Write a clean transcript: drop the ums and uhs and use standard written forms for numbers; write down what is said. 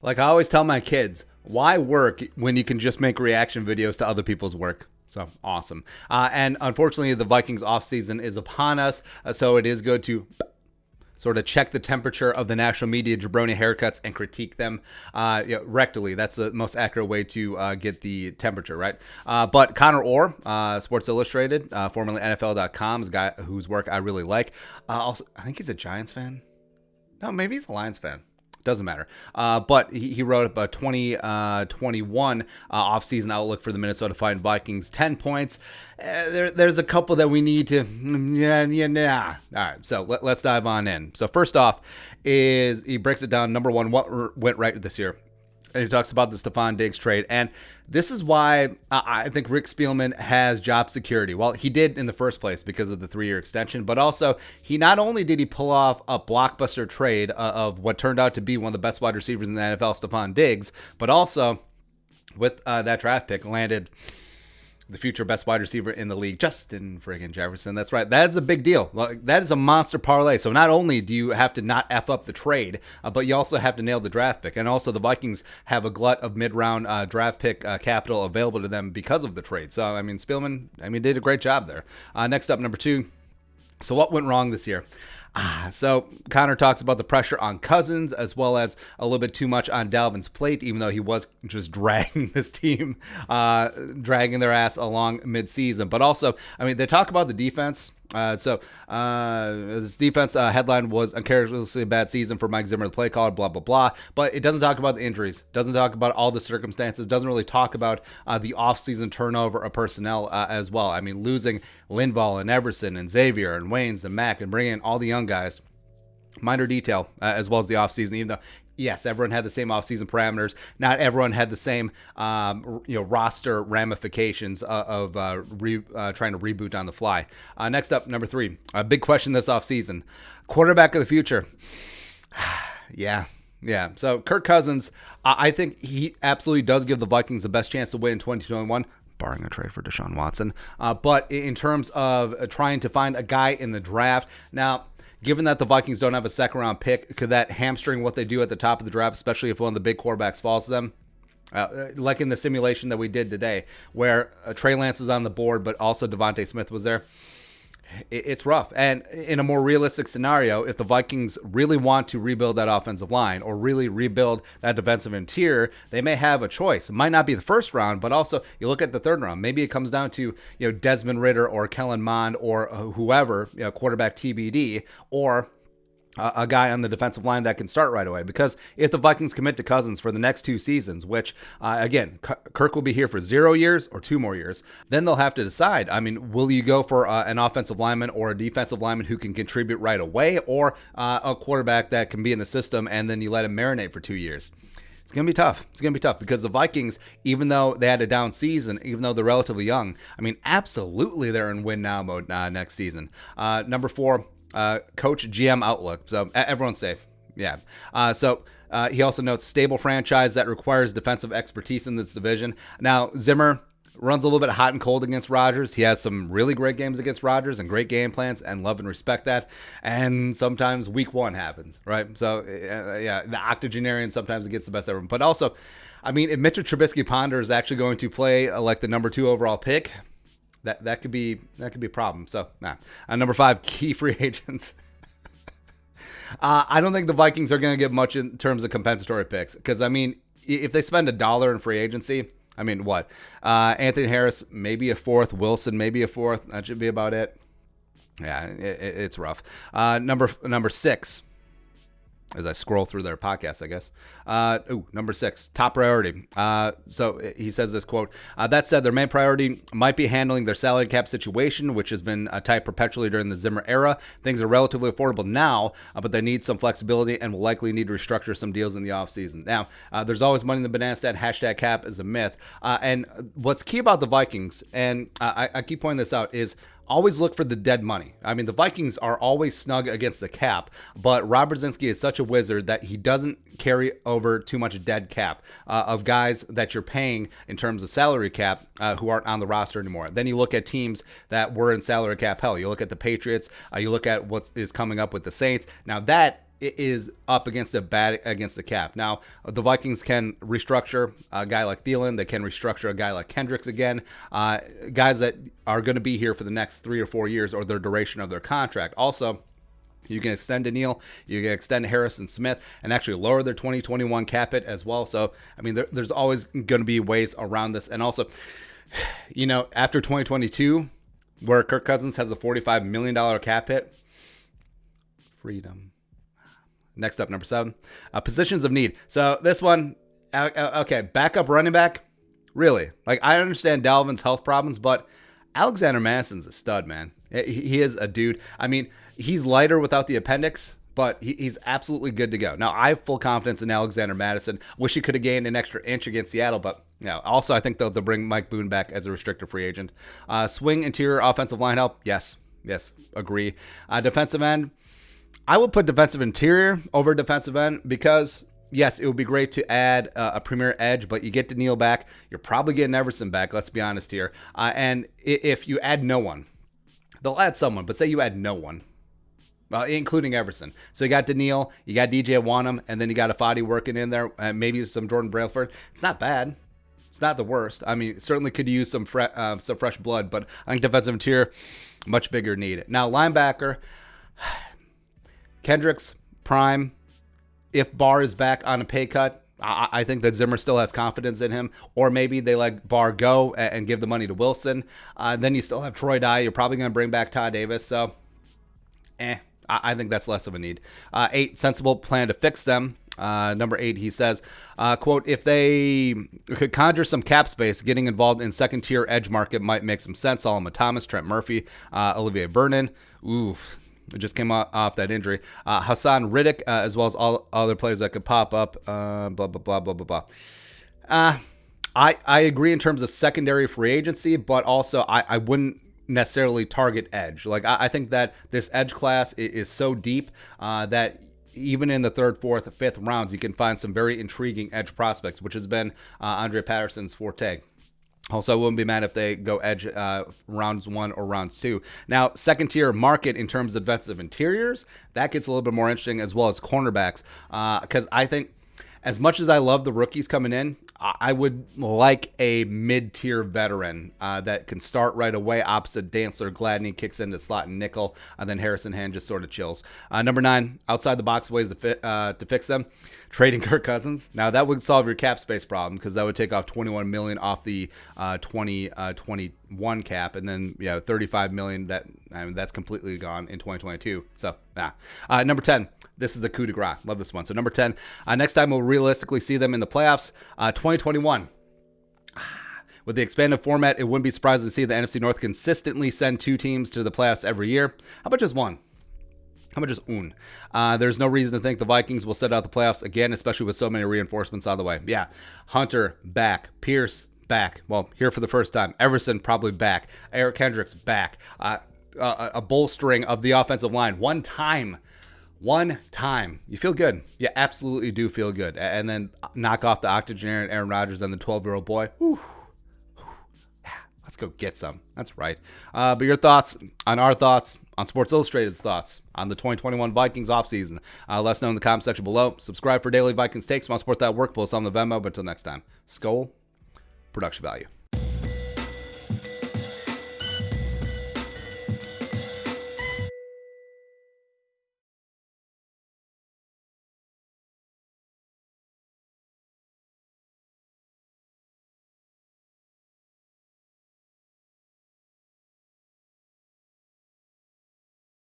Like I always tell my kids, why work when you can just make reaction videos to other people's work? So awesome. And unfortunately, the Vikings offseason is upon us. So it is good to sort of check the temperature of the national media jabroni haircuts and critique them rectally. That's the most accurate way to get the temperature, right? But Connor Orr, Sports Illustrated, formerly NFL.com, is a guy whose work I really like. Also, I think he's a Giants fan. No, maybe he's a Lions fan. Doesn't matter. But he wrote up a 2021 offseason outlook for the Minnesota Vikings. 10 points. There's a couple that we need to... All right, so let's dive on in. So first off is he breaks it down. Number one, what went right this year? And he talks about the Stephon Diggs trade. And this is why I think Rick Spielman has job security. Well, he did in the first place because of the 3-year extension, but also he not only did he pull off a blockbuster trade of what turned out to be one of the best wide receivers in the NFL, Stephon Diggs, but also with that draft pick landed the future best wide receiver in the league, Justin friggin' Jefferson. That's right. That's a big deal. That is a monster parlay. So not only do you have to not F up the trade, but you also have to nail the draft pick. And also the Vikings have a glut of mid-round draft pick capital available to them because of the trade. So, I mean, Spielman, did a great job there. Next up, number 2. So what went wrong this year? So Connor talks about the pressure on Cousins as well as a little bit too much on Dalvin's plate, even though he was just dragging this team, dragging their ass along midseason. But also, they talk about the defense. This defense headline was uncharacteristically bad season for Mike Zimmer, the play caller, blah, blah, blah. But it doesn't talk about the injuries, doesn't talk about all the circumstances, doesn't really talk about the offseason turnover of personnel as well. Losing Linval and Everson and Xavier and Waynes and Mack and bringing in all the young guys. Minor detail as well as the offseason, even though, yes, everyone had the same offseason parameters. Not everyone had the same, roster ramifications of trying to reboot on the fly. Next up, number 3, a big question this offseason: quarterback of the future. Yeah. So Kirk Cousins, I think he absolutely does give the Vikings the best chance to win in 2021. Barring a trade for Deshaun Watson. But in terms of trying to find a guy in the draft, now, given that the Vikings don't have a second-round pick, could that hamstring what they do at the top of the draft, especially if one of the big quarterbacks falls to them? Like in the simulation that we did today, where Trey Lance is on the board, but also Devontae Smith was there. It's rough. And in a more realistic scenario, if the Vikings really want to rebuild that offensive line or really rebuild that defensive interior, they may have a choice. It might not be the first round, but also you look at the third round. Maybe it comes down to Desmond Ridder or Kellen Mond or whoever, quarterback TBD, or a guy on the defensive line that can start right away. Because if the Vikings commit to Cousins for the next 2 seasons, which, again, Kirk will be here for 0 years or 2 more years, then they'll have to decide. Will you go for an offensive lineman or a defensive lineman who can contribute right away, or a quarterback that can be in the system and then you let him marinate for 2 years? It's going to be tough. It's going to be tough because the Vikings, even though they had a down season, even though they're relatively young, absolutely they're in win now mode next season. Number 4, coach GM outlook. So everyone's safe. Yeah. He also notes stable franchise that requires defensive expertise in this division. Now, Zimmer runs a little bit hot and cold against Rodgers. He has some really great games against Rodgers and great game plans, and love and respect that. And sometimes week 1 happens, right? So, the octogenarian, sometimes it gets the best of everyone. But also, if Mitchell Trubisky Ponder is actually going to play like the number 2 overall pick, that could be a problem. So, number 5, key free agents. I don't think the Vikings are going to get much in terms of compensatory picks because, if they spend $1 in free agency, what? Anthony Harris, maybe a 4th. Wilson, maybe a 4th. That should be about it. Yeah, it's rough. Number 6. As I scroll through their podcast, I guess. Number 6, top priority. So he says this quote, that said, their main priority might be handling their salary cap situation, which has been tight perpetually during the Zimmer era. Things are relatively affordable now, but they need some flexibility and will likely need to restructure some deals in the offseason. Now, there's always money in the banana stand. Hashtag cap is a myth. And what's key about the Vikings, and I keep pointing this out, is always look for the dead money. The Vikings are always snug against the cap, but Rob Brzezinski is such a wizard that he doesn't carry over too much dead cap of guys that you're paying in terms of salary cap who aren't on the roster anymore. Then you look at teams that were in salary cap hell. You look at the Patriots. You look at what is coming up with the Saints. Now that is up against the cap. Now, the Vikings can restructure a guy like Thielen. They can restructure a guy like Kendricks again. Guys that are going to be here for the next 3 or 4 years or their duration of their contract. Also, you can extend Daniil, you can extend Harrison Smith, and actually lower their 2021 cap hit as well. So, I mean, there's always going to be ways around this. And also, after 2022, where Kirk Cousins has a $45 million cap hit, freedom. Next up, number 7, positions of need. So this one, okay, backup running back, really. Like, I understand Dalvin's health problems, but Alexander Madison's a stud, man. He is a dude. I mean, he's lighter without the appendix, but he's absolutely good to go. Now, I have full confidence in Alexander Madison. Wish he could have gained an extra inch against Seattle, but also I think they'll bring Mike Boone back as a restricted free agent. Swing interior offensive line help, yes, agree. Defensive end, I would put defensive interior over defensive end because, yes, it would be great to add a premier edge, but you get Daniil back. You're probably getting Everson back, let's be honest here. And if you add no one, they'll add someone, but say you add no one, including Everson. So you got Daniil, you got DJ Wanham, and then you got Afadi working in there, maybe some Jordan Brailford. It's not bad. It's not the worst. I mean, certainly could use some fresh blood, but I think defensive interior, much bigger need. Now, linebacker, Kendricks, prime. If Barr is back on a pay cut, I think that Zimmer still has confidence in him. Or maybe they let Barr go and give the money to Wilson. Then you still have Troy Dye. You're probably going to bring back Todd Davis. So, I think that's less of a need. 8, sensible plan to fix them. Number 8, he says, quote, if they could conjure some cap space, getting involved in second-tier edge market might make some sense. Solomon Thomas, Trent Murphy, Olivier Vernon. Oof. It just came off that injury. Hassan Riddick, as well as all other players that could pop up. Blah, blah, blah, blah, blah, blah. I agree in terms of secondary free agency, but also I wouldn't necessarily target edge. Like, I think that this edge class is so deep that even in the 3rd, 4th, 5th rounds, you can find some very intriguing edge prospects, which has been Andre Patterson's forte. Also, I wouldn't be mad if they go edge rounds 1 or rounds 2. Now, second tier market in terms of defensive interiors, that gets a little bit more interesting, as well as cornerbacks. Because I think as much as I love the rookies coming in, I would like a mid-tier veteran that can start right away opposite Dantzler. Gladney kicks into slot and nickel, and then Harrison Hand just sort of chills. Number 9, outside the box ways to fix them. Trading Kirk Cousins. Now, that would solve your cap space problem because that would take off $21 million off the 2021 cap, and then $35 million that's completely gone in 2022. So, number 10. This is the coup de grace. Love this one. So, number 10. Next time we'll realistically see them in the playoffs. 2021. With the expanded format, it wouldn't be surprising to see the NFC North consistently send 2 teams to the playoffs every year. How about just one? How about just un? There's no reason to think the Vikings will set out the playoffs again, especially with so many reinforcements on the way. Yeah, Hunter back, Pierce back. Well, here for the first time. Everson probably back. Eric Kendricks back. A bolstering of the offensive line. One time. You feel good. You absolutely do feel good. And then knock off the octogenarian Aaron Rodgers and the 12-year-old boy. Whew. Let's go get some. That's right. But your thoughts on our thoughts, on Sports Illustrated's thoughts on the 2021 Vikings offseason, let us know in the comment section below. Subscribe for daily Vikings takes. Want to support that work, post on the Venmo. But until next time, Skol, production value.